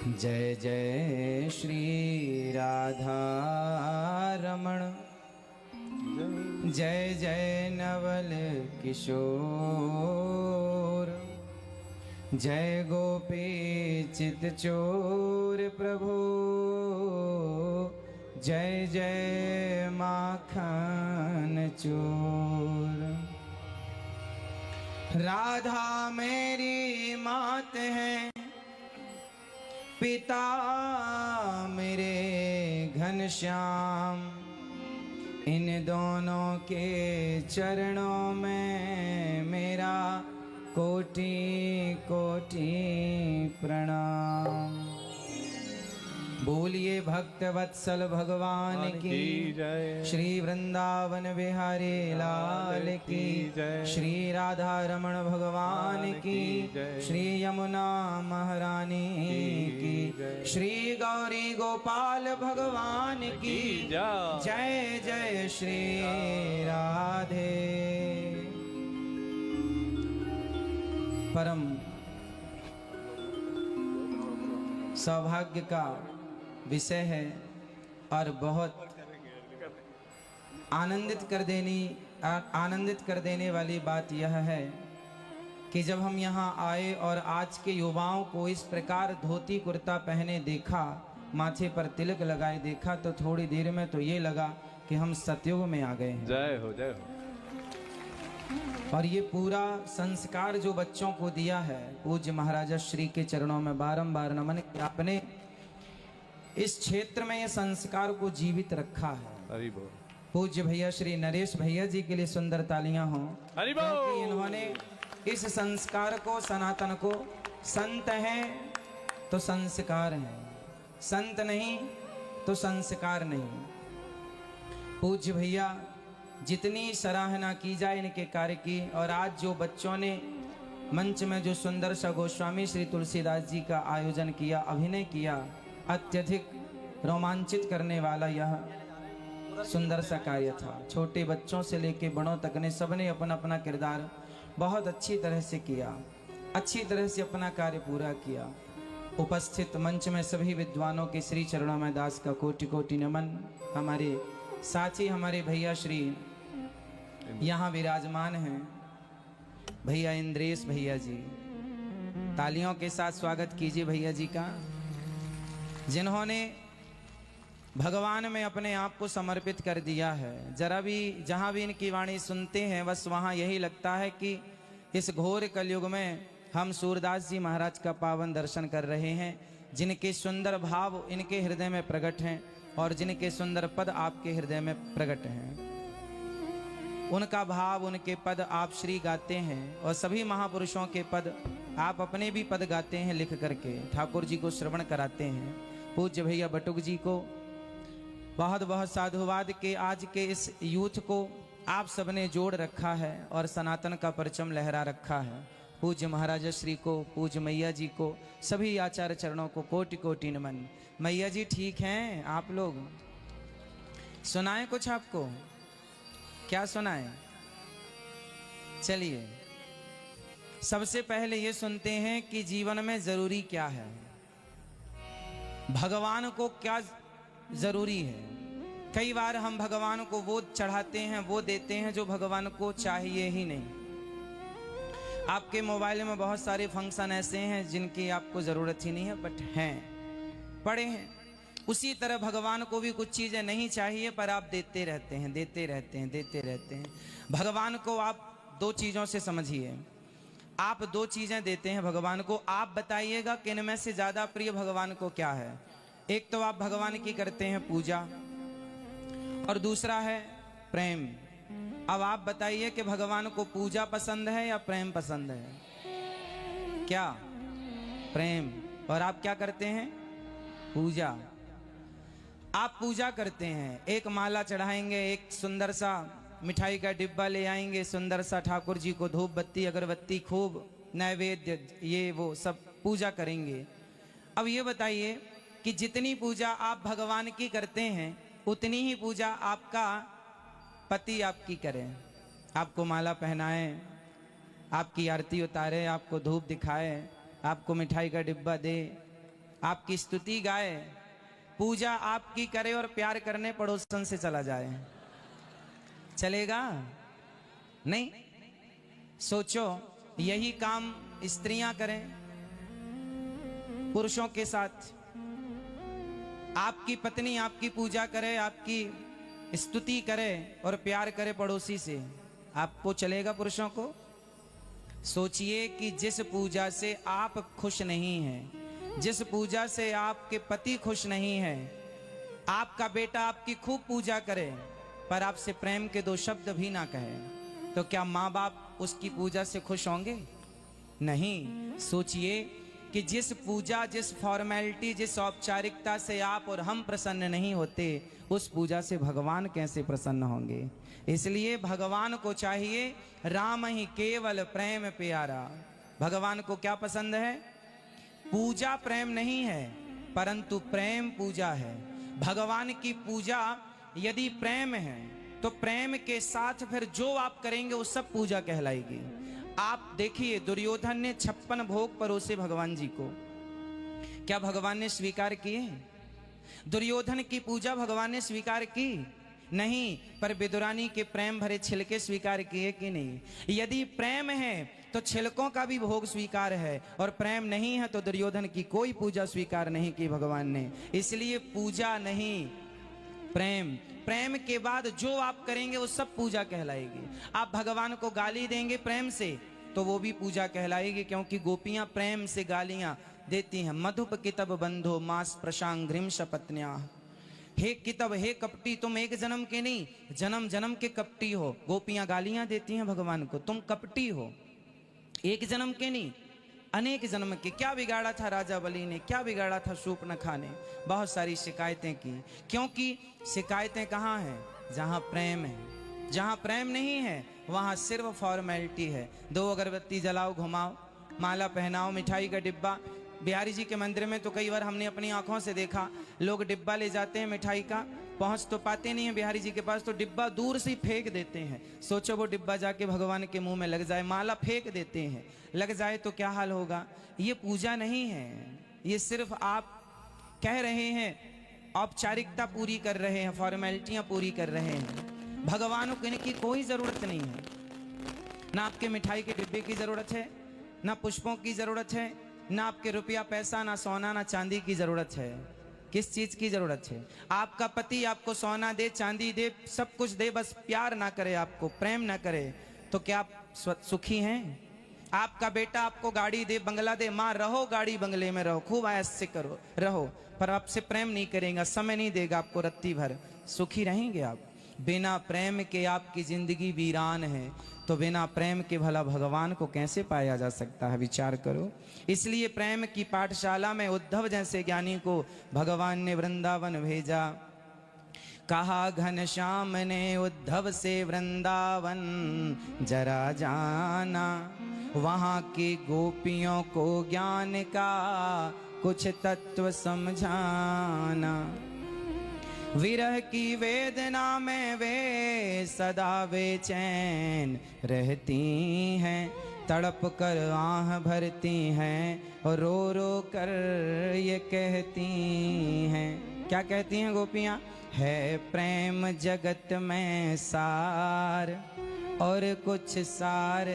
जय जय श्री राधा रमण, जय जय नवल किशोर, जय गोपी चित चोर प्रभु, जय जय माखन चोर। राधा मेरी मात है, पिता मेरे घनश्याम, इन दोनों के चरणों में मेरा कोटि कोटि प्रणाम। बोलिए भक्त वत्सल भगवान की जय, श्री वृंदावन बिहारी लाल की जय, श्री राधा रमण भगवान की जय, श्री यमुना महारानी की जय, श्री गौरी गोपाल भगवान की जय। जय जय श्री राधे। परम सौभाग्य का विषय है और बहुत आनंदित कर देने वाली बात यह है कि जब हम यहाँ आए और आज के युवाओं को इस प्रकार धोती कुर्ता पहने देखा, माथे पर तिलक लगाए देखा, तो थोड़ी देर में तो ये लगा कि हम सतयुग में आ गए हैं। जय हो जय हो। और ये पूरा संस्कार जो बच्चों को दिया है पूज्य महाराजा श्री के चरणों में बारंबार नमन कि आपने इस क्षेत्र में ये संस्कार को जीवित रखा है। पूज्य भैया श्री नरेश भैया जी के लिए सुंदर तालियां हों, क्योंकि इन्होंने इस संस्कार को, सनातन को, संत हैं तो संस्कार हैं, संत नहीं तो संस्कार नहीं। पूज्य भैया जितनी सराहना की जाए इनके कार्य की, और आज जो बच्चों ने मंच में जो सुंदर सा गोस्वामी श्री तुलसीदास जी का आयोजन किया, अभिनय किया, अत्यधिक रोमांचित करने वाला यह सुंदर सा कार्य था। छोटे बच्चों से लेकर बड़ों तक ने सबने अपना अपना किरदार बहुत अच्छी तरह से किया, अच्छी तरह से अपना कार्य पूरा किया। उपस्थित मंच में सभी विद्वानों के श्री चरणों में दास का कोटि कोटि नमन। हमारे साथी हमारे भैया श्री यहाँ विराजमान हैं, भैया इंद्रेश भैया जी, तालियों के साथ स्वागत कीजिए भैया जी का, जिन्होंने भगवान में अपने आप को समर्पित कर दिया है। जरा भी जहाँ भी इनकी वाणी सुनते हैं बस वहाँ यही लगता है कि इस घोर कलयुग में हम सूरदास जी महाराज का पावन दर्शन कर रहे हैं, जिनके सुंदर भाव इनके हृदय में प्रकट हैं और जिनके सुंदर पद आपके हृदय में प्रकट हैं। उनका भाव, उनके पद आप श्री गाते हैं और सभी महापुरुषों के पद आप अपने भी पद गाते हैं लिख करके, ठाकुर जी को श्रवण कराते हैं। पूज्य भैया बटुक जी को बहुत बहुत साधुवाद के आज के इस यूथ को आप सबने जोड़ रखा है और सनातन का परचम लहरा रखा है। पूज्य महाराजा श्री को, पूज्य मैया जी को, सभी आचार्य चरणों को कोटि कोटि नमन। मैया जी ठीक हैं आप लोग? सुनाएं कुछ आपको? क्या सुनाएं? चलिए सबसे पहले ये सुनते हैं कि जीवन में जरूरी क्या है, भगवान को क्या जरूरी है। कई बार हम भगवान को वो चढ़ाते हैं, वो देते हैं जो भगवान को चाहिए ही नहीं। आपके मोबाइल में बहुत सारे फंक्शन ऐसे हैं जिनकी आपको जरूरत ही नहीं है, बट हैं, पड़े हैं। उसी तरह भगवान को भी कुछ चीजें नहीं चाहिए पर आप देते रहते हैं, देते रहते हैं, देते रहते हैं। भगवान को आप दो चीजों से समझिए, आप दो चीजें देते हैं भगवान को। आप बताइएगा कि इनमें से ज्यादा प्रिय भगवान को क्या है। एक तो आप भगवान की करते हैं पूजा और दूसरा है प्रेम। अब आप बताइए कि भगवान को पूजा पसंद है या प्रेम पसंद है? क्या? प्रेम। और आप क्या करते हैं? पूजा। आप पूजा करते हैं, एक माला चढ़ाएंगे, एक सुंदर सा मिठाई का डिब्बा ले आएंगे, सुंदर सा ठाकुर जी को धूप बत्ती अगरबत्ती खूब नैवेद्य ये वो सब पूजा करेंगे। अब ये बताइए कि जितनी पूजा आप भगवान की करते हैं उतनी ही पूजा आपका पति आपकी करें, आपको माला पहनाए, आपकी आरती उतारे, आपको धूप दिखाए, आपको मिठाई का डिब्बा दे, आपकी स्तुति गाए, पूजा आपकी करे और प्यार करने पड़ोसन से चला जाए, चलेगा? नहीं। सोचो, यही काम स्त्रियां करें पुरुषों के साथ। आपकी पत्नी आपकी पूजा करे, आपकी स्तुति करे और प्यार करे पड़ोसी से, आपको चलेगा पुरुषों को? सोचिए कि जिस पूजा से आप खुश नहीं हैं, जिस पूजा से आपके पति खुश नहीं है, आपका बेटा आपकी खूब पूजा करे पर आपसे प्रेम के दो शब्द भी ना कहे, तो क्या माँ बाप उसकी पूजा से खुश होंगे? नहीं। सोचिए कि जिस पूजा, जिस फॉर्मेलिटी, जिस औपचारिकता से आप और हम प्रसन्न नहीं होते, उस पूजा से भगवान कैसे प्रसन्न होंगे? इसलिए भगवान को चाहिए राम ही केवल प्रेम प्यारा। भगवान को क्या पसंद है? पूजा प्रेम नहीं है, परंतु प्रेम पूजा है। भगवान की पूजा यदि प्रेम है तो प्रेम के साथ फिर जो आप करेंगे वो सब पूजा कहलाएगी। आप देखिए, दुर्योधन ने 56 भोग परोसे भगवान जी को, क्या भगवान ने स्वीकार किए? दुर्योधन की पूजा भगवान ने स्वीकार की? नहीं। पर विदुरानी के प्रेम भरे छिलके स्वीकार किए कि नहीं? यदि प्रेम है तो छिलकों का भी भोग स्वीकार है, और प्रेम नहीं है तो दुर्योधन की कोई पूजा स्वीकार नहीं की भगवान ने। इसलिए पूजा नहीं, प्रेम। प्रेम के बाद जो आप करेंगे वो सब पूजा कहलाएगी। आप भगवान को गाली देंगे प्रेम से तो वो भी पूजा कहलाएगी, क्योंकि गोपियां प्रेम से गालियां देती हैं। मधुप कितब बंधो मास प्रशांग्रिम शपत्न्या। हे कितब, हे कपटी, तुम एक जन्म के नहीं, जन्म जन्म के कपटी हो। गोपियां गालियां देती हैं भगवान को, तुम कपटी हो, एक जन्म के नहीं अनेक जन्म के। क्या बिगाड़ा था राजा बलि ने, क्या बिगाड़ा था शूर्पणखा ने? बहुत सारी शिकायतें की, क्योंकि शिकायतें कहाँ हैं? जहाँ प्रेम है। जहाँ प्रेम नहीं है वहाँ सिर्फ फॉर्मेलिटी है। 2 अगरबत्ती जलाओ, घुमाओ, माला पहनाओ, मिठाई का डिब्बा। बिहारी जी के मंदिर में तो कई बार हमने अपनी आंखों से देखा, लोग डिब्बा ले जाते हैं मिठाई का, पहुंच तो पाते नहीं है बिहारी जी के पास, तो डिब्बा दूर से फेंक देते हैं। सोचो वो डिब्बा जाके भगवान के मुंह में लग जाए, माला फेंक देते हैं, लग जाए तो क्या हाल होगा? ये पूजा नहीं है, ये सिर्फ आप कह रहे हैं, औपचारिकता पूरी कर रहे हैं, फॉर्मेलिटियां पूरी कर रहे हैं। भगवान को इनकी कोई जरूरत नहीं है। ना आपके मिठाई के डिब्बे की जरूरत है, ना पुष्पों की जरूरत है, ना आपके रुपया पैसा, ना सोना, ना चांदी की जरूरत है। किस चीज की जरूरत है? आपका पति आपको सोना दे, चांदी दे, सब कुछ दे, बस प्यार ना करे, आपको प्रेम ना करे, तो क्या आप सुखी हैं? आपका बेटा आपको गाड़ी दे, बंगला दे, माँ रहो गाड़ी बंगले में रहो, खूब ऐश से करो रहो, पर आपसे प्रेम नहीं करेगा, समय नहीं देगा आपको रत्ती भर, सुखी रहेंगे आप? बिना प्रेम के आपकी जिंदगी वीरान है, तो बिना प्रेम के भला भगवान को कैसे पाया जा सकता है? विचार करो। इसलिए प्रेम की पाठशाला में उद्धव जैसे ज्ञानी को भगवान ने वृंदावन भेजा। कहा घनश्याम ने उद्धव से वृंदावन जरा जाना, वहाँ की गोपियों को ज्ञान का कुछ तत्व समझाना। विरह की वेदना में वे सदा बेचैन रहती हैं, तड़प कर आह भरती हैं और रो रो कर ये कहती हैं। क्या कहती हैं गोपियाँ? है प्रेम जगत में सार और कुछ सार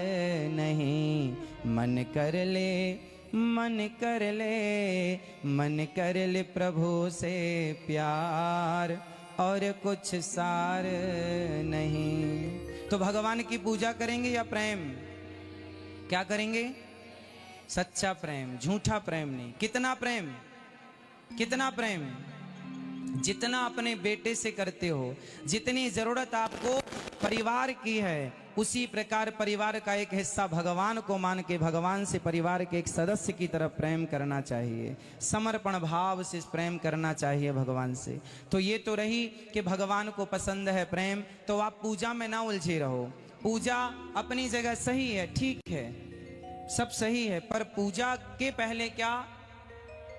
नहीं, मन कर ले, मन कर ले, मन कर ले प्रभु से प्यार और कुछ सार नहीं। तो भगवान की पूजा करेंगे या प्रेम? क्या करेंगे? सच्चा प्रेम, झूठा प्रेम नहीं। कितना प्रेम? कितना प्रेम? जितना अपने बेटे से करते हो, जितनी जरूरत आपको परिवार की है, उसी प्रकार परिवार का एक हिस्सा भगवान को मान के भगवान से परिवार के एक सदस्य की तरफ प्रेम करना चाहिए, समर्पण भाव से प्रेम करना चाहिए भगवान से। तो ये तो रही कि भगवान को पसंद है प्रेम, तो आप पूजा में ना उलझे रहो। पूजा अपनी जगह सही है, ठीक है, सब सही है, पर पूजा के पहले क्या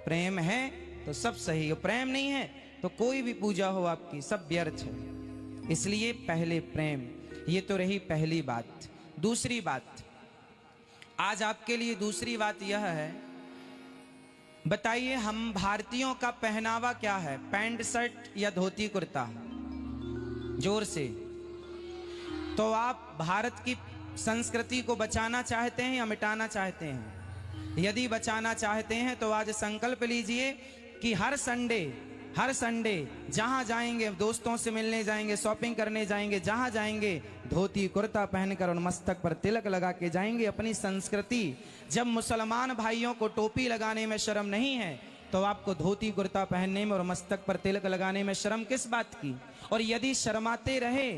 प्रेम है तो सब सही है, प्रेम नहीं है तो कोई भी पूजा हो आपकी सब व्यर्थ है। इसलिए पहले प्रेम। ये तो रही पहली बात। दूसरी बात, आज आपके लिए दूसरी बात यह है, बताइए हम भारतीयों का पहनावा क्या है, पैंट शर्ट या धोती कुर्ता? जोर से। तो आप भारत की संस्कृति को बचाना चाहते हैं या मिटाना चाहते हैं? यदि बचाना चाहते हैं तो आज संकल्प लीजिए कि हर संडे जहां जाएंगे, दोस्तों से मिलने जाएंगे, शॉपिंग करने जाएंगे, जहां जाएंगे धोती कुर्ता पहनकर और मस्तक पर तिलक लगा के जाएंगे। अपनी संस्कृति, जब मुसलमान भाइयों को टोपी लगाने में शर्म नहीं है तो आपको धोती कुर्ता पहनने में और मस्तक पर तिलक लगाने में शर्म किस बात की? और यदि शर्माते रहे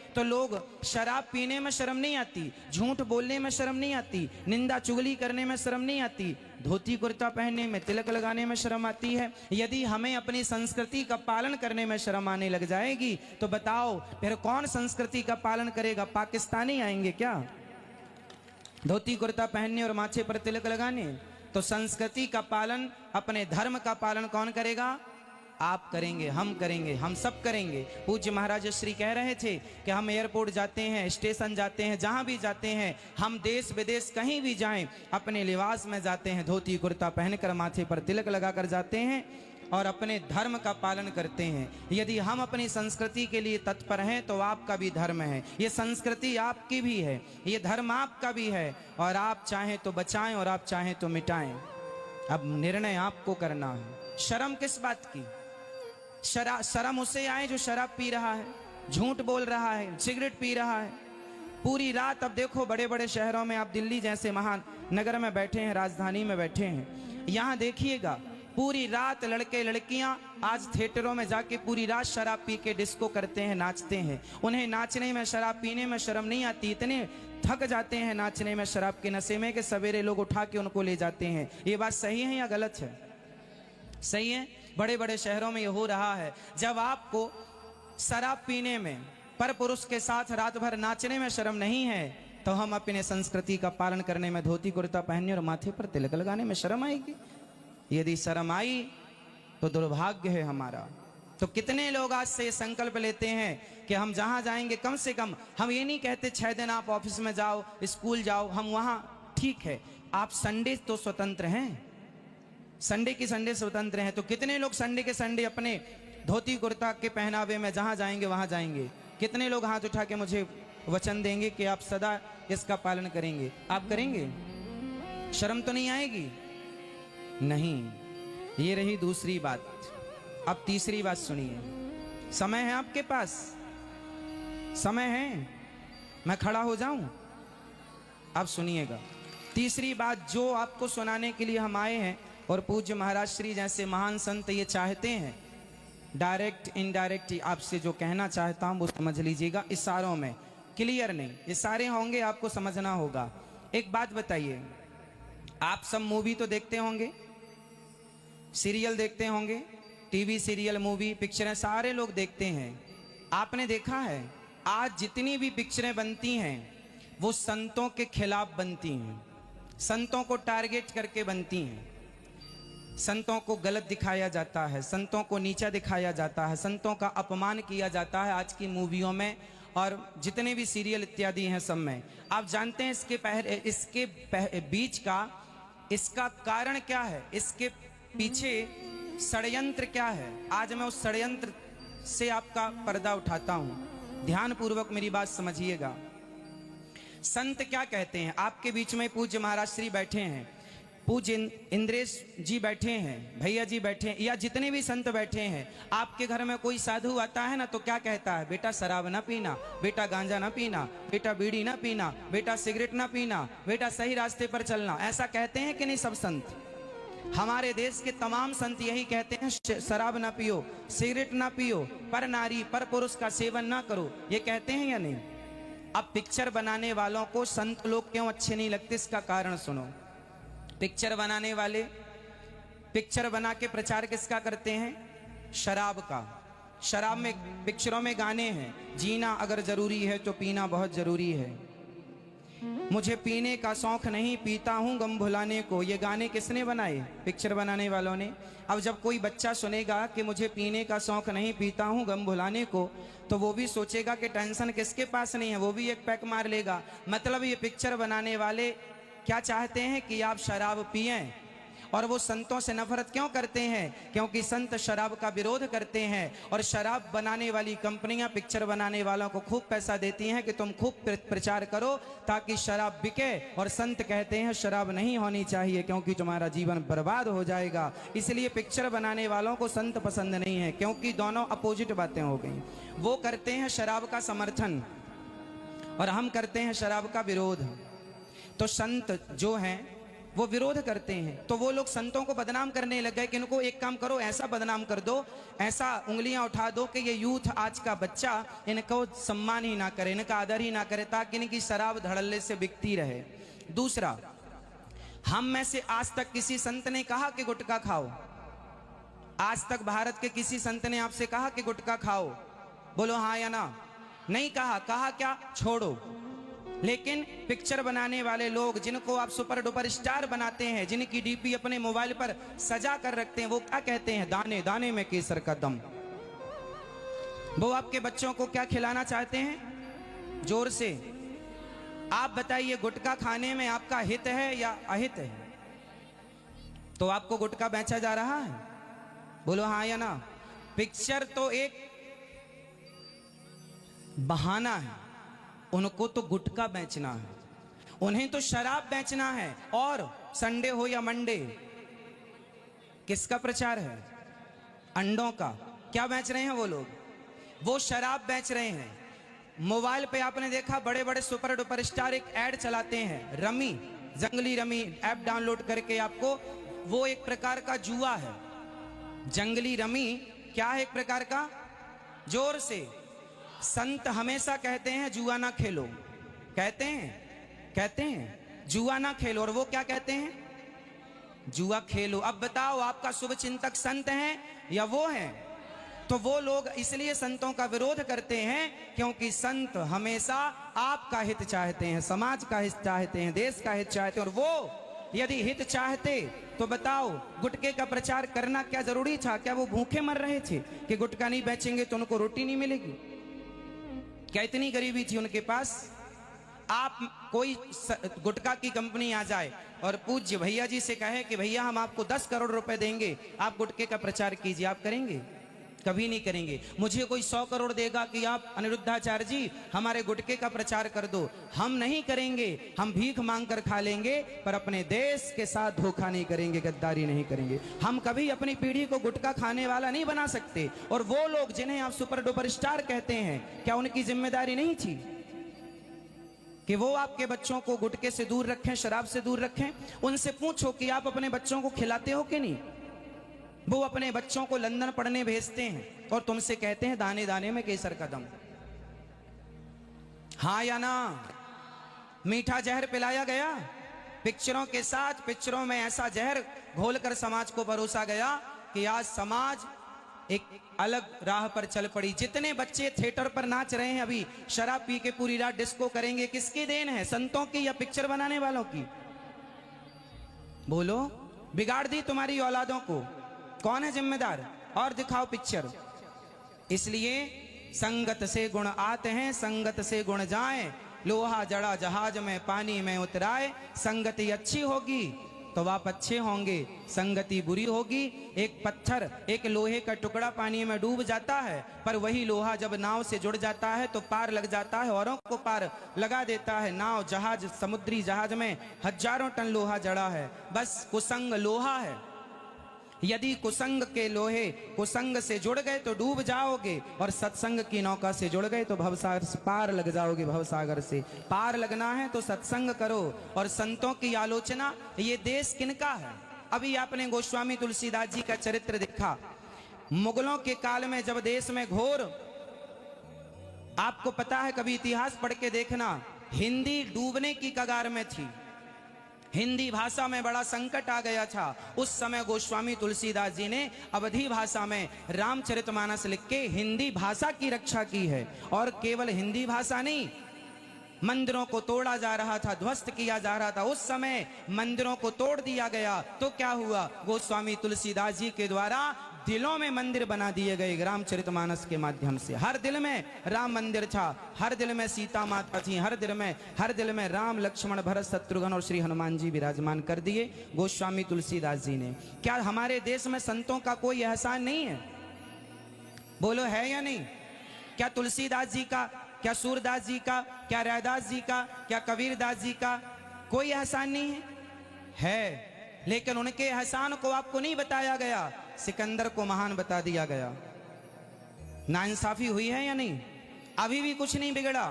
तो लोग, शराब पीने में शर्म नहीं आती, झूठ बोलने में शर्म नहीं आती, निंदा चुगली करने में शर्म नहीं आती, धोती कुर्ता पहनने में, तिलक लगाने में शर्म आती है। यदि हमें अपनी संस्कृति का पालन करने में शर्म आने लग जाएगी तो बताओ फिर कौन संस्कृति का पालन करेगा? पाकिस्तानी आएंगे क्या धोती कुर्ता पहनने और माथे पर तिलक लगाने? तो संस्कृति का पालन, अपने धर्म का पालन कौन करेगा? आप करेंगे, हम करेंगे, हम सब करेंगे। पूज्य महाराज श्री कह रहे थे कि हम एयरपोर्ट जाते हैं, स्टेशन जाते हैं, जहां भी जाते हैं, हम देश विदेश कहीं भी जाएं, अपने लिबास में जाते हैं, धोती कुर्ता पहनकर माथे पर तिलक लगाकर जाते हैं और अपने धर्म का पालन करते हैं। यदि हम अपनी संस्कृति के लिए तत्पर हैं तो आपका भी धर्म है, ये संस्कृति आपकी भी है, ये धर्म आपका भी है, और आप चाहें तो बचाएं और आप चाहें तो मिटाएं। अब निर्णय आपको करना है। शर्म किस बात की? शर्म उसे आए जो शराब पी रहा है, झूठ बोल रहा है, सिगरेट पी रहा है पूरी रात। अब देखो बड़े बड़े शहरों में, आप दिल्ली जैसे महान नगर में बैठे हैं, राजधानी में बैठे हैं, यहाँ देखिएगा पूरी रात लड़के लड़कियां आज थिएटरों में जाके पूरी रात शराब पी के डिस्को करते हैं, नाचते हैं। उन्हें नाचने में, शराब पीने में शर्म नहीं आती, इतने थक जाते हैं नाचने में शराब के नशे में कि सवेरे लोग उठा के उनको ले जाते हैं। ये बात सही है या गलत है? सही है। बड़े बड़े शहरों में ये हो रहा है। जब आपको शराब पीने में, पर पुरुष के साथ रात भर नाचने में शर्म नहीं है तो हम अपने संस्कृति का पालन करने में, धोती कुर्ता पहनने और माथे पर तिलक लगाने में शर्म आएगी? यदि शर्म आई तो दुर्भाग्य है हमारा। तो कितने लोग आज से संकल्प लेते हैं कि हम जहां जाएंगे, कम से कम हम ये नहीं कहते 6 दिन आप ऑफिस में जाओ, स्कूल जाओ, हम वहां, ठीक है, आप संडे तो स्वतंत्र हैं, संडे की संडे स्वतंत्र हैं, तो कितने लोग संडे के संडे अपने धोती कुर्ता के पहनावे में जहां जाएंगे वहां जाएंगे? कितने लोग हाथ उठा के मुझे वचन देंगे कि आप सदा इसका पालन करेंगे? आप करेंगे? शर्म तो नहीं आएगी? नहीं। ये रही दूसरी बात। अब तीसरी बात सुनिए। समय है आपके पास? समय है? मैं खड़ा हो जाऊं? अब सुनिएगा तीसरी बात जो आपको सुनाने के लिए हम आए हैं, और पूज्य महाराज श्री जैसे महान संत ये चाहते हैं, डायरेक्ट इनडायरेक्ट आपसे जो कहना चाहता हूं वो समझ लीजिएगा, इशारों में, क्लियर नहीं, इशारे होंगे, आपको समझना होगा। एक बात बताइए, आप सब मूवी तो देखते होंगे, सीरियल देखते होंगे, टीवी सीरियल, मूवी, पिक्चरें सारे लोग देखते हैं। आपने देखा है आज जितनी भी पिक्चरें बनती हैं वो संतों के खिलाफ बनती हैं, संतों को टारगेट करके बनती हैं, संतों को गलत दिखाया जाता है, संतों को नीचा दिखाया जाता है, संतों का अपमान किया जाता है आज की मूवियों में और जितने भी सीरियल इत्यादि हैं सब में। आप जानते हैं इसके बीच का, इसका कारण क्या है, इसके पीछे षड्यंत्र क्या है? आज मैं उस षड्यंत्र से आपका पर्दा उठाता हूं, ध्यान पूर्वक मेरी बात समझिएगा। संत क्या कहते हैं? आपके बीच में पूज्य महाराज श्री बैठे हैं, पूज्य इंद्रेश जी बैठे हैं, भैया जी बैठे हैं, या जितने भी संत बैठे हैं, आपके घर में कोई साधु आता है ना तो क्या कहता है? बेटा शराब ना पीना, बेटा गांजा ना पीना, बेटा बीड़ी ना पीना, बेटा सिगरेट ना पीना, बेटा सही रास्ते पर चलना। ऐसा कहते हैं कि नहीं सब संत? हमारे देश के तमाम संत यही कहते हैं, शराब ना पियो, सिगरेट ना पियो, पर नारी पर पुरुष का सेवन ना करो, ये कहते हैं या नहीं? अब पिक्चर बनाने वालों को संत लोग क्यों अच्छे नहीं लगते, इसका कारण सुनो। पिक्चर बनाने वाले पिक्चर बना के प्रचार किसका करते हैं? शराब का। शराब में, पिक्चरों में गाने हैं, जीना अगर जरूरी है तो पीना बहुत जरूरी है, मुझे पीने का शौक नहीं, पीता हूं गम भुलाने को। ये गाने किसने बनाए? पिक्चर बनाने वालों ने। अब जब कोई बच्चा सुनेगा कि मुझे पीने का शौक नहीं, पीता हूं गम भुलाने को, तो वो भी सोचेगा कि टेंशन किसके पास नहीं है, वो भी एक पैक मार लेगा। मतलब ये पिक्चर बनाने वाले क्या चाहते हैं कि आप शराब पिएं और वो संतों से नफरत क्यों करते हैं? क्योंकि संत शराब का विरोध करते हैं और शराब बनाने वाली कंपनियां पिक्चर बनाने वालों को खूब पैसा देती हैं कि तुम खूब प्रचार करो ताकि शराब बिके, और संत कहते हैं शराब नहीं होनी चाहिए क्योंकि तुम्हारा जीवन बर्बाद हो जाएगा। इसलिए पिक्चर बनाने वालों को संत पसंद नहीं है, क्योंकि दोनों अपोजिट बातें हो गई। वो करते हैं शराब का समर्थन और हम करते हैं शराब का विरोध। तो संत जो हैं वो विरोध करते हैं, तो वो लोग संतों को बदनाम करने लग गए कि इनको एक काम करो, ऐसा बदनाम कर दो, ऐसा उंगलियां उठा दो कि ये यूथ आज का बच्चा इनको सम्मान ही ना करे, इनका आदर ही ना करे, ताकि इनकी शराब धड़ल्ले से बिकती रहे। दूसरा, हम में से आज तक किसी संत ने कहा कि गुटखा खाओ? आज तक भारत के किसी संत ने आपसे कहा कि गुटखा खाओ? बोलो हाँ या ना। नहीं कहा। कहा क्या? छोड़ो। लेकिन पिक्चर बनाने वाले लोग, जिनको आप सुपर डुपर स्टार बनाते हैं, जिनकी डीपी अपने मोबाइल पर सजा कर रखते हैं, वो क्या कहते हैं? दाने दाने में केसर का दम। वो आपके बच्चों को क्या खिलाना चाहते हैं? जोर से आप बताइए, गुटखा खाने में आपका हित है या अहित है? तो आपको गुटखा बेचा जा रहा है? बोलो हाँ या ना। पिक्चर तो एक बहाना है, उनको तो गुटखा बेचना है, उन्हें तो शराब बेचना है। और संडे हो या मंडे, किसका प्रचार है? अंडों का। क्या बेच रहे हैं वो लोग? वो शराब बेच रहे हैं। मोबाइल पे आपने देखा बड़े बड़े सुपर डुपर स्टार एक ऐड चलाते हैं, रमी, जंगली रमी ऐप डाउनलोड करके आपको, वो एक प्रकार का जुआ है। जंगली रमी क्या है? एक प्रकार का, जोर से। संत हमेशा कहते हैं जुआ ना खेलो, कहते हैं जुआ ना खेलो, और वो क्या कहते हैं? जुआ खेलो। अब बताओ, आपका शुभ चिंतक संत है या वो है? तो वो लोग इसलिए संतों का विरोध करते हैं क्योंकि संत हमेशा आपका हित चाहते हैं, समाज का हित चाहते हैं, देश का हित चाहते हैं। और वो यदि हित चाहते तो बताओ, गुटखे का प्रचार करना क्या जरूरी था? क्या वो भूखे मर रहे थे कि गुटखा नहीं बेचेंगे तो उनको रोटी नहीं मिलेगी? क्या इतनी गरीबी थी उनके पास? आप कोई गुटखा की कंपनी आ जाए और पूज्य भैया जी से कहे कि भैया हम आपको 10 करोड़ रुपए देंगे, आप गुटखे का प्रचार कीजिए, आप करेंगे? कभी नहीं करेंगे। मुझे कोई 100 करोड़ देगा कि आप अनिरुद्धाचार्य जी हमारे गुटखे का प्रचार कर दो, हम नहीं करेंगे। हम भीख मांग कर खा लेंगे, पर अपने देश के साथ धोखा नहीं करेंगे, गद्दारी नहीं करेंगे। हम कभी अपनी पीढ़ी को गुटखा खाने वाला नहीं बना सकते। और वो लोग जिन्हें आप सुपर डुपर स्टार कहते हैं, क्या उनकी जिम्मेदारी नहीं थी कि वो आपके बच्चों को गुटखे से दूर रखें, शराब से दूर रखें? उनसे पूछो कि आप अपने बच्चों को खिलाते हो कि नहीं? वो अपने बच्चों को लंदन पढ़ने भेजते हैं और तुमसे कहते हैं दाने दाने में केसर का दम। हाँ या ना? मीठा जहर पिलाया गया पिक्चरों के साथ। पिक्चरों में ऐसा जहर घोलकर समाज को परोसा गया कि आज समाज एक अलग राह पर चल पड़ी। जितने बच्चे थिएटर पर नाच रहे हैं अभी, शराब पी के पूरी रात डिस्को करेंगे, किसकी देन है? संतों की या पिक्चर बनाने वालों की? बोलो। बिगाड़ दी तुम्हारी औलादों को, कौन है जिम्मेदार? और दिखाओ पिक्चर। इसलिए संगत से गुण आते हैं, संगत से गुण जाए, लोहा जड़ा जहाज में पानी में उतराए। संगति अच्छी होगी तो आप अच्छे होंगे, संगति बुरी होगी। एक पत्थर, एक लोहे का टुकड़ा पानी में डूब जाता है, पर वही लोहा जब नाव से जुड़ जाता है तो पार लग जाता है, औरों को पार लगा देता है। नाव, जहाज, समुद्री जहाज में हजारों टन लोहा जड़ा है, बस कुसंग लोहा है। यदि कुसंग के लोहे कुसंग से जुड़ गए तो डूब जाओगे, और सत्संग की नौका से जुड़ गए तो भवसागर से पार लग जाओगे। भवसागर से पार लगना है तो सत्संग करो। और संतों की आलोचना, ये देश किनका है? अभी आपने गोस्वामी तुलसीदास जी का चरित्र देखा। मुगलों के काल में जब देश में घोर, आपको पता है, कभी इतिहास पढ़ के देखना, हिंदी डूबने की कगार में थी, हिंदी भाषा में बड़ा संकट आ गया था। उस समय गोस्वामी तुलसीदास जी ने अवधी भाषा में रामचरितमानस लिख के हिंदी भाषा की रक्षा की है। और केवल हिंदी भाषा नहीं, मंदिरों को तोड़ा जा रहा था, ध्वस्त किया जा रहा था, उस समय मंदिरों को तोड़ दिया गया तो क्या हुआ? गोस्वामी तुलसीदास जी के द्वारा दिलों में मंदिर बना दिए गए। रामचरितमानस के माध्यम से हर दिल में राम मंदिर था, हर दिल में सीता माता थी, हर दिल में राम लक्ष्मण भरत शत्रुघ्न और श्री हनुमान जी विराजमान कर दिए गोस्वामी तुलसीदास जी ने। क्या हमारे देश में संतों का कोई एहसान नहीं है? बोलो, है या नहीं? क्या तुलसीदास जी का, क्या सूरदास जी का, क्या रैदास जी का, क्या कबीरदास जी का कोई एहसान नहीं है? है, लेकिन उनके एहसान को आपको नहीं बताया गया, सिकंदर को महान बता दिया गया। नाइंसाफी हुई है या नहीं? अभी भी कुछ नहीं बिगड़ा।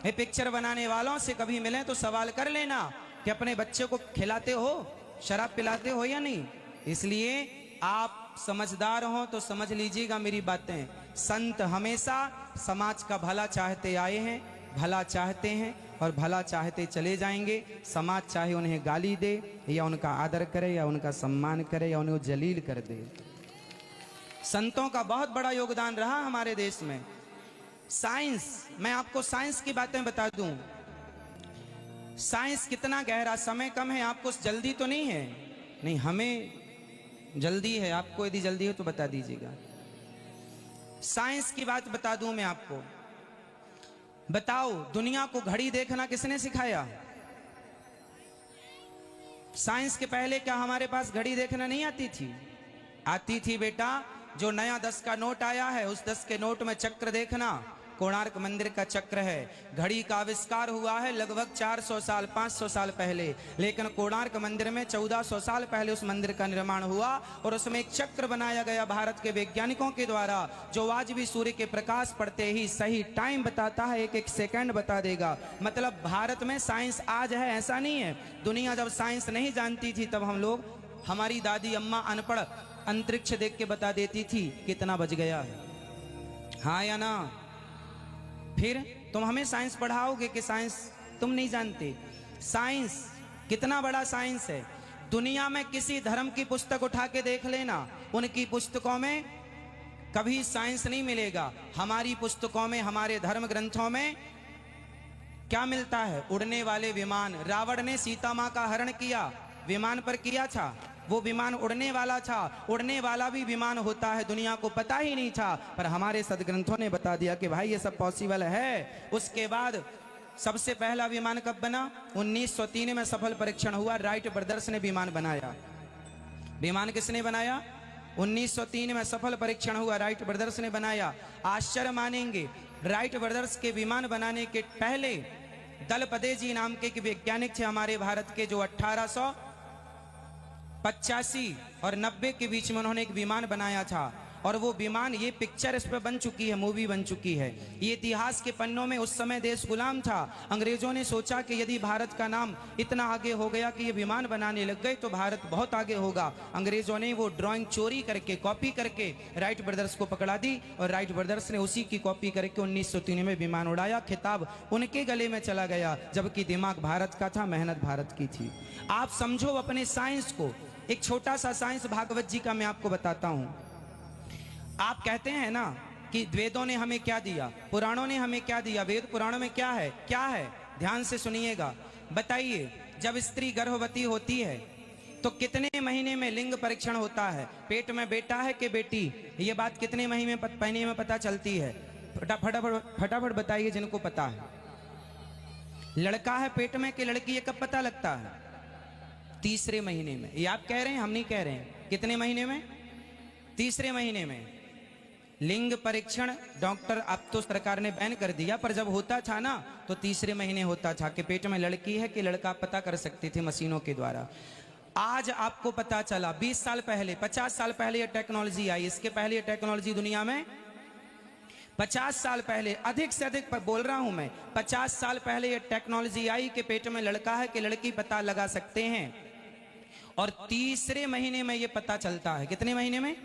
ये पिक्चर बनाने वालों से कभी मिले तो सवाल कर लेना कि अपने बच्चे को खिलाते हो, शराब पिलाते हो या नहीं। इसलिए आप समझदार हो तो समझ लीजिएगा मेरी बातें। संत हमेशा समाज का भला चाहते आए हैं, भला चाहते हैं और भला चाहते चले जाएंगे। समाज चाहे उन्हें गाली दे या उनका आदर करे या उनका सम्मान करे या उन्हें जलील कर दे। संतों का बहुत बड़ा योगदान रहा हमारे देश में। साइंस, मैं आपको साइंस की बातें बता दूं। साइंस कितना गहरा, समय कम है, आपको जल्दी तो नहीं है? नहीं, हमें जल्दी है, आपको यदि जल्दी हो तो बता दीजिएगा। साइंस की बात बता दूं मैं आपको। बताओ, दुनिया को घड़ी देखना किसने सिखाया? साइंस के पहले क्या हमारे पास घड़ी देखना नहीं आती थी? आती थी बेटा। जो नया 10 का नोट आया है, उस 10 के नोट में चक्र देखना, कोणार्क मंदिर का चक्र है। घड़ी का आविष्कार हुआ है लगभग 400 साल 500 साल पहले, लेकिन कोणार्क मंदिर में 1400 साल पहले उस मंदिर का निर्माण हुआ और उसमें एक चक्र बनाया गया भारत के वैज्ञानिकों के द्वारा, जो आज भी सूर्य के प्रकाश पड़ते ही सही टाइम बताता है, एक एक सेकंड बता देगा। मतलब भारत में साइंस आज है, ऐसा नहीं है। दुनिया जब साइंस नहीं जानती थी तब हम लोग, हमारी दादी अम्मा अनपढ़ अंतरिक्ष देख के बता देती थी कितना बज गया है, हाँ या ना? फिर तुम हमें साइंस पढ़ाओगे कि साइंस तुम नहीं जानते? साइंस कितना बड़ा साइंस है। दुनिया में किसी धर्म की पुस्तक उठा के देख लेना, उनकी पुस्तकों में कभी साइंस नहीं मिलेगा। हमारी पुस्तकों में, हमारे धर्म ग्रंथों में क्या मिलता है? उड़ने वाले विमान। रावण ने सीता मां का हरण किया, विमान पर किया था, वो विमान उड़ने वाला था। उड़ने वाला भी विमान होता है, दुनिया को पता ही नहीं था, पर हमारे सदग्रंथों ने बता दिया कि भाई ये सब पॉसिबल है। उसके बाद सबसे पहला विमान कब बना? 1903 में सफल परीक्षण हुआ, राइट ब्रदर्स ने विमान बनाया। विमान किसने बनाया? 1903 में सफल परीक्षण हुआ, राइट ब्रदर्स ने बनाया। आश्चर्य मानेंगे, राइट ब्रदर्स के विमान बनाने के पहले दलपदे जी नाम के वैज्ञानिक थे हमारे भारत के, जो 1885 और 90 के बीच में उन्होंने एक विमान बनाया था। और वो विमान, ये पिक्चर इस पर बन चुकी है, मूवी बन चुकी है। ये इतिहास के पन्नों में, उस समय देश गुलाम था। अंग्रेजों ने सोचा कि यदि भारत का नाम इतना आगे हो गया कि ये विमान बनाने लग गए तो भारत बहुत आगे होगा। अंग्रेजों ने वो ड्राइंग चोरी करके, कॉपी करके राइट ब्रदर्स को पकड़ा दी और राइट ब्रदर्स ने उसी की कॉपी करके 1903 में विमान उड़ाया। खिताब उनके गले में चला गया, जबकि दिमाग भारत का था, मेहनत भारत की थी। आप समझो अपने साइंस को। एक छोटा सा साइंस भागवत जी का मैं आपको बताता हूं। आप कहते हैं ना कि वेदों ने हमें क्या दिया, पुराणों ने हमें क्या दिया। वेद पुराणों में क्या है? क्या है? ध्यान से सुनिएगा। बताइए, जब स्त्री गर्भवती होती है तो कितने महीने में लिंग परीक्षण होता है? पेट में बेटा है कि बेटी, ये बात कितने महीने में पता चलती है? फटाफट बताइए जिनको पता है। लड़का है पेट में कि लड़की, ये कब पता लगता है? तीसरे महीने में। ये आप कह रहे हैं, हम नहीं कह रहे हैं। कितने महीने में? तीसरे महीने में। लिंग परीक्षण डॉक्टर, अब तो सरकार ने बैन कर दिया, पर जब होता था ना तो तीसरे महीने होता था कि पेट में लड़की है कि लड़का, पता कर सकते थे मशीनों के द्वारा। आज आपको पता चला, 20 साल पहले, 50 साल पहले ये टेक्नोलॉजी आई। इसके पहले ये टेक्नोलॉजी दुनिया में 50 साल पहले, अधिक से अधिक बोल रहा हूं मैं, 50 साल पहले ये टेक्नोलॉजी आई कि पेट में लड़का है कि लड़की पता लगा सकते हैं। और तीसरे महीने में ये पता चलता है। कितने महीने में?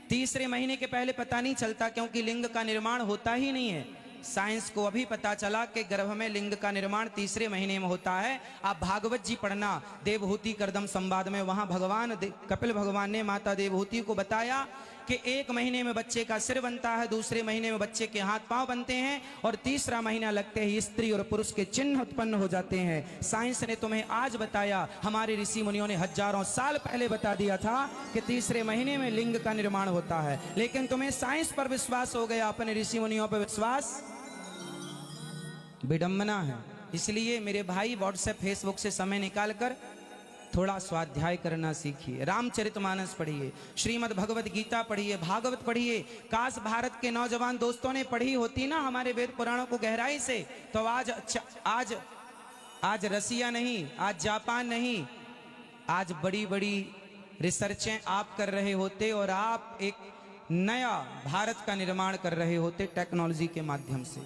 तीसरे महीने के पहले पता नहीं चलता, क्योंकि लिंग का निर्माण होता ही नहीं है। साइंस को अभी पता चला कि गर्भ में लिंग का निर्माण तीसरे महीने में होता है। आप भागवत जी पढ़ना, देवहूति करदम संवाद में, वहां भगवान कपिल भगवान ने माता देवहूति को बताया कि एक महीने में बच्चे का सिर बनता है, दूसरे महीने में बच्चे के हाथ पांव बनते हैं, और तीसरा महीना लगते ही स्त्री और पुरुष के चिन्ह उत्पन्न हो जाते हैं। साइंस ने तुम्हें आज बताया, हमारे ऋषि मुनियों ने हजारों साल पहले बता दिया था कि तीसरे महीने में लिंग का निर्माण होता है, लेकिन तुम्हें साइंस पर विश्वास हो गया, अपने ऋषि मुनियों पर विश्वास विडंबना है। इसलिए मेरे भाई व्हाट्सएप फेसबुक से समय निकालकर थोड़ा स्वाध्याय करना सीखिए, रामचरितमानस पढ़िए, श्रीमद् भगवत गीता पढ़िए, भागवत पढ़िए। काश भारत के नौजवान दोस्तों ने पढ़ी होती ना हमारे वेद पुराणों को गहराई से, तो आज रसिया नहीं, आज जापान नहीं, आज बड़ी बड़ी रिसर्चें आप कर रहे होते और आप एक नया भारत का निर्माण कर रहे होते टेक्नोलॉजी के माध्यम से।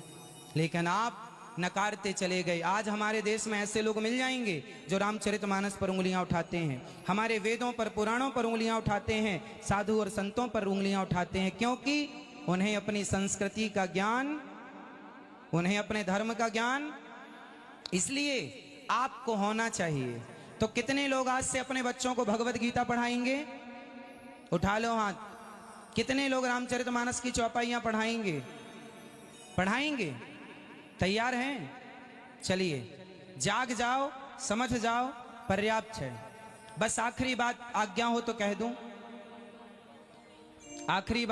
लेकिन आप नकारते चले गए। आज हमारे देश में ऐसे लोग मिल जाएंगे जो रामचरितमानस पर उंगलियां उठाते हैं, हमारे वेदों पर पुराणों पर उंगलियां उठाते हैं, साधु और संतों पर उंगलियां उठाते हैं, क्योंकि उन्हें अपनी संस्कृति का ज्ञान, उन्हें अपने धर्म का ज्ञान इसलिए आपको होना चाहिए। तो कितने लोग आज से अपने बच्चों को भगवत गीता पढ़ाएंगे? उठा लो हाथ। कितने लोग रामचरितमानस की चौपाइयां पढ़ाएंगे? तैयार हैं? चलिए, जाग जाओ, समझ जाओ, पर्याप्त है। बस आखिरी बात आज्ञा हो तो कह दूं। आखिरी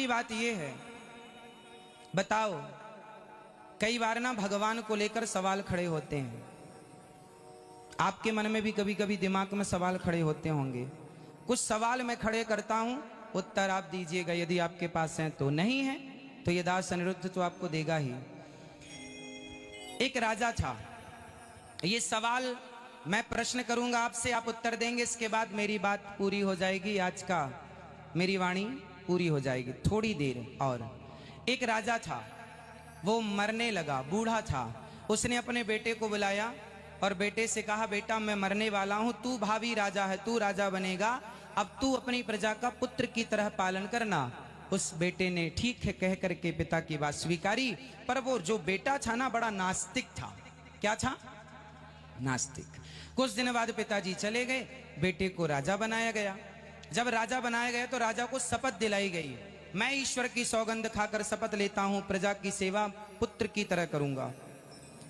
बात ये है, बताओ, कई बार ना भगवान को लेकर सवाल खड़े होते हैं। आपके मन में भी कभी कभी दिमाग में सवाल खड़े होते होंगे। कुछ सवाल मैं खड़े करता हूं, उत्तर आप दीजिएगा, यदि आपके पास हैं तो, नहीं है तो ये दास अनिरुद्ध तो आपको देगा ही। एक राजा था। ये सवाल मैं प्रश्न करूंगा आपसे, आप उत्तर देंगे, इसके बाद मेरी बात पूरी हो जाएगी, आज का मेरी वाणी पूरी हो जाएगी। थोड़ी देर और। एक राजा था, वो मरने लगा, बूढ़ा था। उसने अपने बेटे को बुलाया और बेटे से कहा, बेटा मैं मरने वाला हूं, तू भावी राजा है, तू राजा बनेगा, अब तू अपनी प्रजा का पुत्र की तरह पालन करना। उस बेटे ने ठीक है कह करके पिता की बात स्वीकारी, पर वो जो बेटा था ना, बड़ा नास्तिक था। क्या था? नास्तिक। कुछ दिन बाद पिताजी चले गए, बेटे को राजा बनाया गया। जब राजा बनाया गया तो राजा को शपथ दिलाई गई, मैं ईश्वर की सौगंध खाकर शपथ लेता हूं, प्रजा की सेवा पुत्र की तरह करूंगा।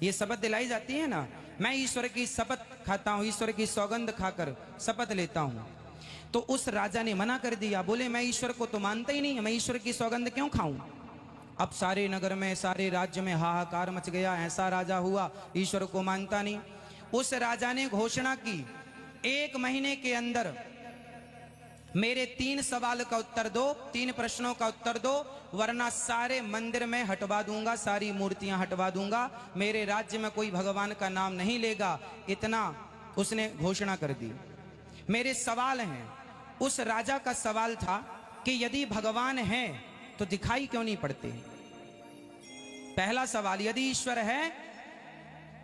ये शपथ दिलाई जाती है ना, मैं ईश्वर की शपथ खाता हूं, ईश्वर की सौगंध खाकर शपथ लेता हूं। तो उस राजा ने मना कर दिया, बोले मैं ईश्वर को तो मानता ही नहीं, मैं ईश्वर की सौगंध क्यों खाऊं। अब सारे नगर में, सारे राज्य में हाहाकार मच गया, ऐसा राजा हुआ ईश्वर को मानता नहीं। उस राजा ने घोषणा की, 1 महीने के अंदर मेरे 3 सवाल का उत्तर दो, 3 प्रश्नों का उत्तर दो, वरना सारे मंदिर में हटवा दूंगा, सारी मूर्तियां हटवा दूंगा, मेरे राज्य में कोई भगवान का नाम नहीं लेगा। इतना उसने घोषणा कर दी। मेरे सवाल हैं। उस राजा का सवाल था कि यदि भगवान है तो दिखाई क्यों नहीं पड़ते? पहला सवाल, यदि ईश्वर है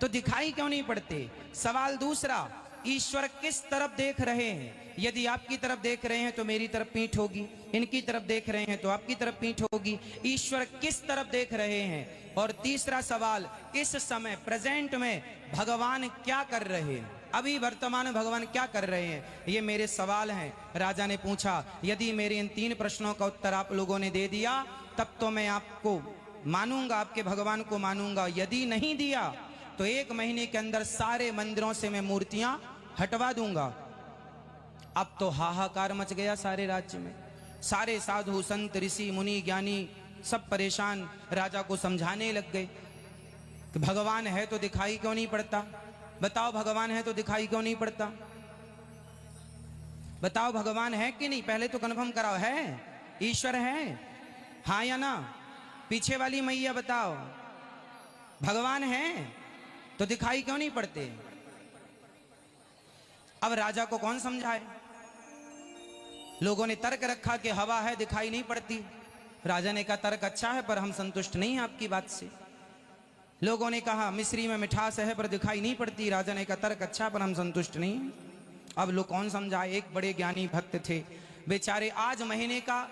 तो दिखाई क्यों नहीं पड़ते? सवाल दूसरा, ईश्वर किस तरफ देख रहे हैं? यदि आपकी तरफ देख रहे हैं तो मेरी तरफ पीठ होगी, इनकी तरफ देख रहे हैं तो आपकी तरफ पीठ होगी। ईश्वर किस तरफ देख रहे हैं? और तीसरा सवाल, इस समय प्रेजेंट में भगवान क्या कर रहे हैं? अभी वर्तमान में भगवान क्या कर रहे हैं? ये मेरे सवाल हैं। राजा ने पूछा, यदि मेरे इन 3 प्रश्नों का उत्तर आप लोगों ने दे दिया तब तो मैं आपको मानूंगा, आपके भगवान को मानूंगा, यदि नहीं दिया तो 1 महीने के अंदर सारे मंदिरों से मैं मूर्तियां हटवा दूंगा। अब तो हाहाकार मच गया सारे राज्य में। सारे साधु संत ऋषि मुनि ज्ञानी सब परेशान, राजा को समझाने लग गए कि भगवान है तो दिखाई क्यों नहीं पड़ता? बताओ, भगवान है तो दिखाई क्यों नहीं पड़ता? बताओ, भगवान है कि नहीं? पहले तो कन्फर्म कराओ, है? ईश्वर है? हाँ या ना? पीछे वाली मैया बताओ, भगवान है तो दिखाई क्यों नहीं पड़ते? अब राजा को कौन समझाए? लोगों ने तर्क रखा कि हवा है, दिखाई नहीं पड़ती। राजा ने कहा, तर्क अच्छा है पर हम संतुष्ट नहीं हैं आपकी बात से। लोगों ने कहा, मिश्री में मिठास है पर दिखाई नहीं पड़ती। राजा ने कहा, तर्क अच्छा पर हम संतुष्ट नहीं हैं। अब लोग कौन समझाए? एक बड़े ज्ञानी भक्त थे बेचारे, आज महीने का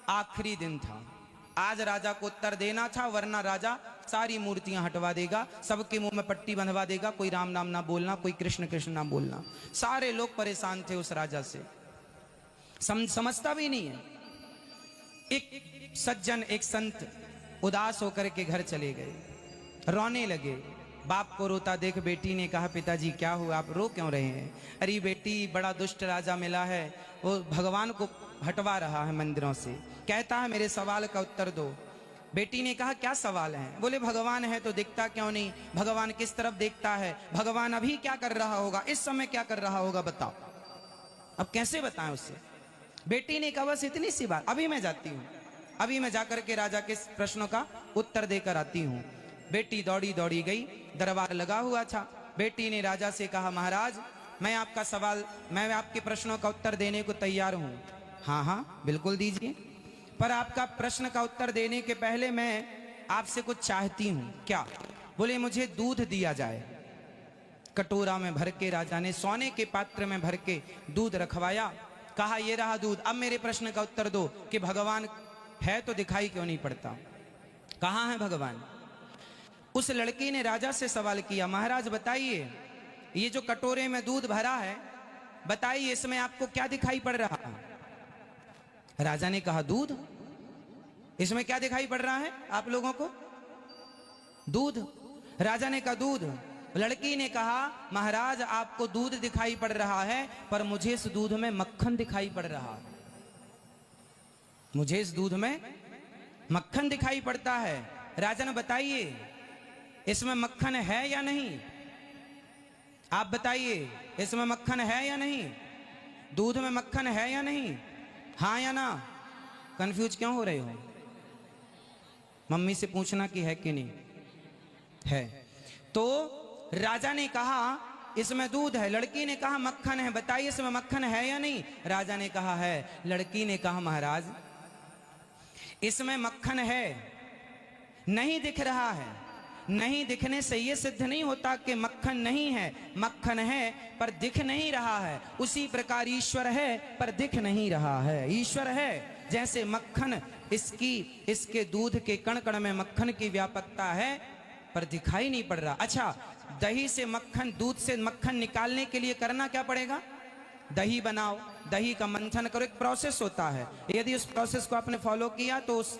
आखिरी दिन था, आज राजा को उत्तर देना था, वरना राजा सारी मूर्तियां हटवा देगा, सबके मुंह में पट्टी बंधवा देगा, कोई राम नाम ना बोलना, कोई कृष्ण कृष्ण ना बोलना। सारे लोग परेशान थे उस राजा से। समझता भी नहीं है। एक सज्जन, एक संत उदास होकर के घर चले गए, रोने लगे। बाप को रोता देख बेटी ने कहा, पिताजी क्या हुआ, आप रो क्यों रहे हैं? अरे बेटी, बड़ा दुष्ट राजा मिला है, वो भगवान को हटवा रहा है मंदिरों से, कहता है मेरे सवाल का उत्तर दो। बेटी ने कहा, क्या सवाल है? बोले, भगवान है तो दिखता क्यों नहीं? भगवान किस तरफ देखता है? भगवान अभी क्या कर रहा होगा? इस समय क्या कर रहा होगा? बताओ। अब कैसे बताएं उससे? बेटी ने कहा, बस इतनी सी बात, अभी मैं जाती हूँ, अभी मैं जाकर के राजा के प्रश्नों का उत्तर देकर आती हूँ। बेटी दौड़ी दौड़ी गई, दरबार लगा हुआ था। बेटी ने राजा से कहा, महाराज मैं आपका सवाल, मैं आपके प्रश्नों का उत्तर देने को तैयार हूँ। हाँ हाँ बिल्कुल दीजिए, पर आपका प्रश्न का उत्तर देने के पहले मैं आपसे कुछ चाहती हूँ। क्या? बोले, मुझे दूध दिया जाए। कटोरा में भर के राजा ने, सोने के पात्र में भर के दूध रखवाया। कहा, ये रहा दूध, अब मेरे प्रश्न का उत्तर दो कि भगवान है तो दिखाई क्यों नहीं पड़ता? कहाँ है भगवान? उस लड़की ने राजा से सवाल किया, महाराज बताइए, ये जो कटोरे में दूध भरा है, बताइए इसमें आपको क्या दिखाई पड़ रहा है? राजा ने कहा, दूध? इसमें क्या दिखाई पड़ रहा है आप लोगों को? दूध। राजा ने कहा, दूध। लड़की ने कहा, महाराज आपको दूध दिखाई पड़ रहा है, पर मुझे इस दूध में मक्खन दिखाई पड़ रहा है। मुझे इस दूध में मक्खन दिखाई पड़ता है। राजा ने, बताइए इसमें मक्खन है या नहीं? आप बताइए, इसमें मक्खन है या नहीं? दूध में मक्खन है या नहीं? हाँ या ना? कंफ्यूज क्यों हो रहे हो? मम्मी से पूछना कि है कि नहीं है। तो राजा ने कहा, इसमें दूध है। लड़की ने कहा, मक्खन है, बताइए इसमें मक्खन है या नहीं? राजा ने कहा, है। लड़की ने कहा, महाराज इसमें मक्खन है, नहीं दिख रहा है। नहीं दिखने से यह सिद्ध नहीं होता कि मक्खन नहीं है। मक्खन है पर दिख नहीं रहा है। उसी प्रकार ईश्वर है पर दिख नहीं रहा है। ईश्वर है जैसे मक्खन, इसके दूध के कण कण में मक्खन की व्यापकता है, पर दिखाई नहीं पड़ रहा। अच्छा, दही से मक्खन, दूध से मक्खन निकालने के लिए करना क्या पड़ेगा? दही बनाओ, दही का मंथन करो, एक प्रोसेस होता है। यदि उस प्रोसेस को आपने फॉलो किया तो उस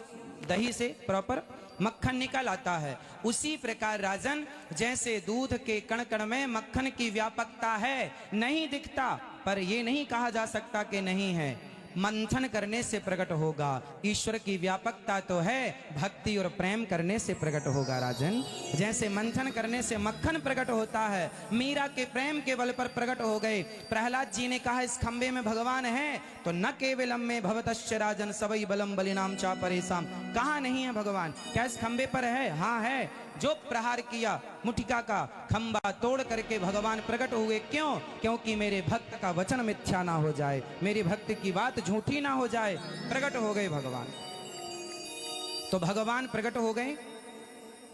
दही से प्रॉपर मक्खन निकल आता है। उसी प्रकार राजन, जैसे दूध के कण कण में मक्खन की व्यापकता है, नहीं दिखता, पर यह नहीं कहा जा सकता कि नहीं है। मंथन करने से प्रकट होगा। ईश्वर की व्यापकता तो है, भक्ति और प्रेम करने से प्रकट होगा। राजन, जैसे मंथन करने से मक्खन प्रकट होता है, मीरा के प्रेम के बल पर प्रकट हो गए। प्रहलाद जी ने कहा, इस खंबे में भगवान है तो न केवलम में भवतश्च राजन सवई बलम बलिनाम चा परेशान। कहाँ नहीं है भगवान? क्या इस खंबे पर है? हाँ है। जो प्रहार किया मुठिका का, खंबा तोड़ करके भगवान प्रकट हुए। क्यों? क्योंकि मेरे भक्त का वचन मिथ्या ना हो जाए, मेरी भक्त की बात झूठी ना हो जाए। प्रकट हो गए भगवान। तो भगवान प्रकट हो गए।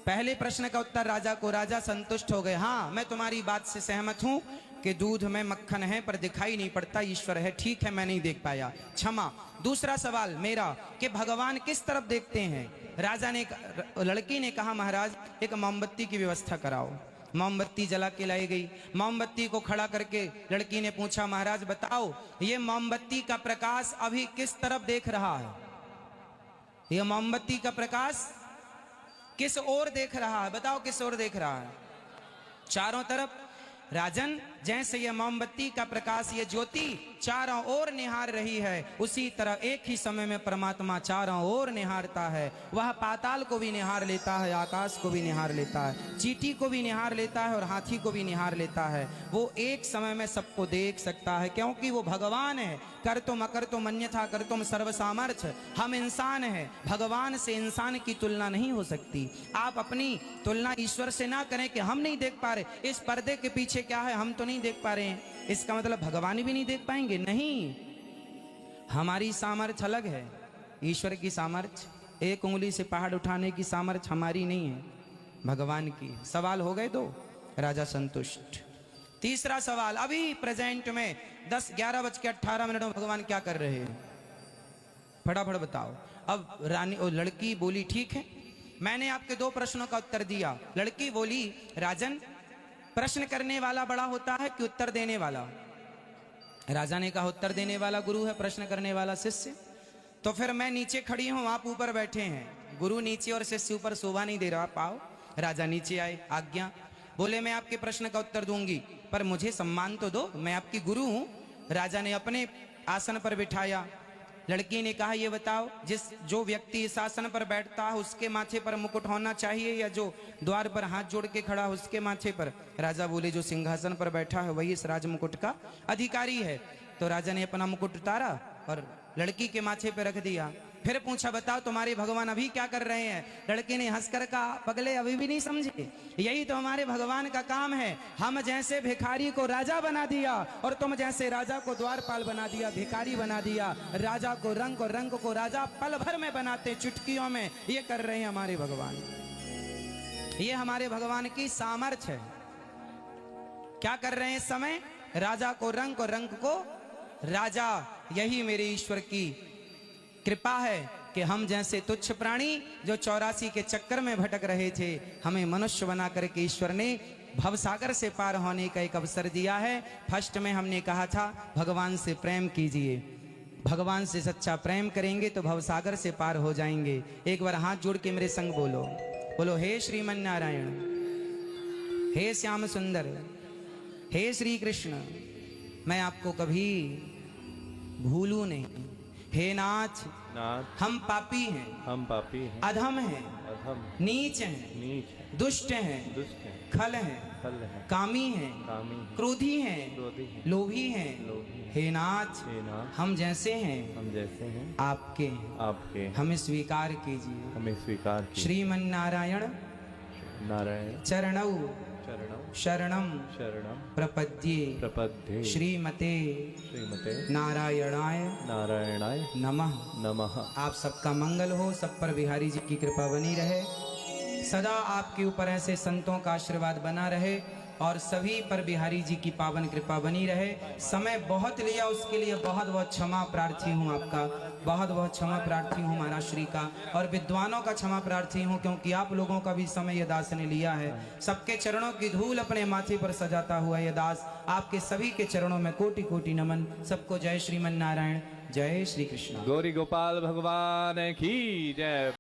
पहले प्रश्न का उत्तर राजा को, राजा संतुष्ट हो गए। हाँ, मैं तुम्हारी बात से सहमत हूं कि दूध में मक्खन है पर दिखाई नहीं पड़ता, ईश्वर है। ठीक है, मैं नहीं देख पाया, क्षमा। दूसरा सवाल मेरा कि भगवान किस तरफ देखते हैं? राजा ने, लड़की ने कहा, महाराज एक मोमबत्ती की व्यवस्था कराओ। मोमबत्ती जला के लाई गई। मोमबत्ती को खड़ा करके लड़की ने पूछा, महाराज बताओ ये मोमबत्ती का प्रकाश अभी किस तरफ देख रहा है? ये मोमबत्ती का प्रकाश किस ओर देख रहा है? बताओ किस ओर देख रहा है? चारों तरफ। राजन, जैसे ये मोमबत्ती का प्रकाश, ये ज्योति चारों ओर निहार रही है, उसी तरह एक ही समय में परमात्मा चारों ओर निहारता है। वह पाताल को भी निहार लेता है, आकाश को भी निहार लेता है, चींटी को भी निहार लेता है और हाथी को भी निहार लेता है। वो एक समय में सबको देख सकता है, क्योंकि वो भगवान है। कर तुम अकर तुम अन्यथा कर तुम सर्व सामर्थ्य। हम इंसान हैं, भगवान से इंसान की तुलना नहीं हो सकती। आप अपनी तुलना ईश्वर से ना करें कि हम नहीं देख पा रहे, इस पर्दे के पीछे क्या है हम तो नहीं देख पा रहे हैं, इसका मतलब भगवान भी नहीं देख पाएंगे? नहीं, हमारी सामर्थ्य अलग है, ईश्वर की सामर्थ्य, एक उंगली से पहाड़ उठाने की सामर्थ्य हमारी नहीं है, भगवान की। सवाल हो गए दो, राजा संतुष्ट। तीसरा सवाल, अभी प्रेजेंट में 10-11:18 में भगवान क्या कर रहे हैं? फटाफट बताओ। अब रानी और लड़की बोली, ठीक है, मैंने आपके 2 प्रश्नों का उत्तर दिया। लड़की बोली, राजन प्रश्न करने वाला बड़ा होता है कि उत्तर देने वाला? राजा ने कहा उत्तर देने वाला गुरु है, प्रश्न करने वाला शिष्य। तो फिर मैं नीचे खड़ी हूं, आप ऊपर बैठे हैं, गुरु नीचे और शिष्य ऊपर शोभा नहीं दे रहा, आप आओ। राजा नीचे आए, आज्ञा। बोले मैं आपके प्रश्न का उत्तर दूंगी, पर मुझे सम्मान तो दो, मैं आपकी गुरु हूं। राजा ने अपने आसन पर बिठाया। लड़की ने कहा ये बताओ, जो व्यक्ति इस आसन पर बैठता है उसके माथे पर मुकुट होना चाहिए या जो द्वार पर हाथ जोड़ के खड़ा है उसके माथे पर? राजा बोले जो सिंहासन पर बैठा है वही इस राज मुकुट का अधिकारी है। तो राजा ने अपना मुकुट उतारा और लड़की के माथे पर रख दिया। फिर पूछा बताओ तुम्हारे भगवान अभी क्या कर रहे हैं? लड़के ने हंसकर कहा पगले अभी भी नहीं समझे, यही तो हमारे भगवान का काम है। हम जैसे भिखारी को राजा बना दिया और तुम जैसे राजा को द्वारपाल बना दिया, भिखारी बना दिया। राजा को रंग और रंग को राजा पल भर में बनाते, चुटकियों में। ये कर रहे हैं हमारे भगवान, ये हमारे भगवान की सामर्थ्य है। क्या कर रहे हैं इस समय? राजा को रंग और रंग को राजा। यही मेरे ईश्वर की कृपा है कि हम जैसे तुच्छ प्राणी जो 84 के चक्कर में भटक रहे थे, हमें मनुष्य बना करके ईश्वर ने भवसागर से पार होने का एक अवसर दिया है। फर्स्ट में हमने कहा था भगवान से प्रेम कीजिए, भगवान से सच्चा प्रेम करेंगे तो भवसागर से पार हो जाएंगे। एक बार हाथ जोड़ के मेरे संग बोलो, बोलो हे श्रीमन नारायण, हे श्याम सुंदर, हे श्री कृष्ण, मैं आपको कभी भूलू नहीं। हे नाथ, हम पापी हैं, हम पापी हैं, अधम हैं, अधम, नीच हैं, नीच हैं, दुष्ट हैं, दुष्ट हैं, खल हैं, खल हैं, कामी हैं, कामी हैं, क्रोधी हैं, क्रोधी हैं, लोभी हैं। लोभी हैं। हे नाथ, हे नाथ, हम जैसे हैं हम जैसे हैं आपके हैं, आपके, हमें स्वीकार कीजिए। हमें स्वीकार कीजिए। श्रीमन नारायण नारायण चरणौ चरणं शरणम शरणं प्रपद्ये प्रपद्ये श्रीमते श्रीमते नारायणाय नारायणाय नमः। नमः। आप सबका मंगल हो, सब पर बिहारी जी की कृपा बनी रहे, सदा आपके ऊपर ऐसे संतों का आशीर्वाद बना रहे और सभी पर बिहारी जी की पावन कृपा बनी रहे। समय बहुत लिया, उसके लिए बहुत बहुत क्षमा प्रार्थी हूँ आपका, बहुत बहुत क्षमा प्रार्थी हूँ महाराज श्री का, और विद्वानों का क्षमा प्रार्थी हूँ क्योंकि आप लोगों का भी समय ये दास ने लिया है। सबके चरणों की धूल अपने माथे पर सजाता हुआ ये दास आपके सभी के चरणों में कोटि कोटि नमन। सबको जय श्रीमन नारायण, जय श्री कृष्ण। गौरी गोपाल भगवान की जय।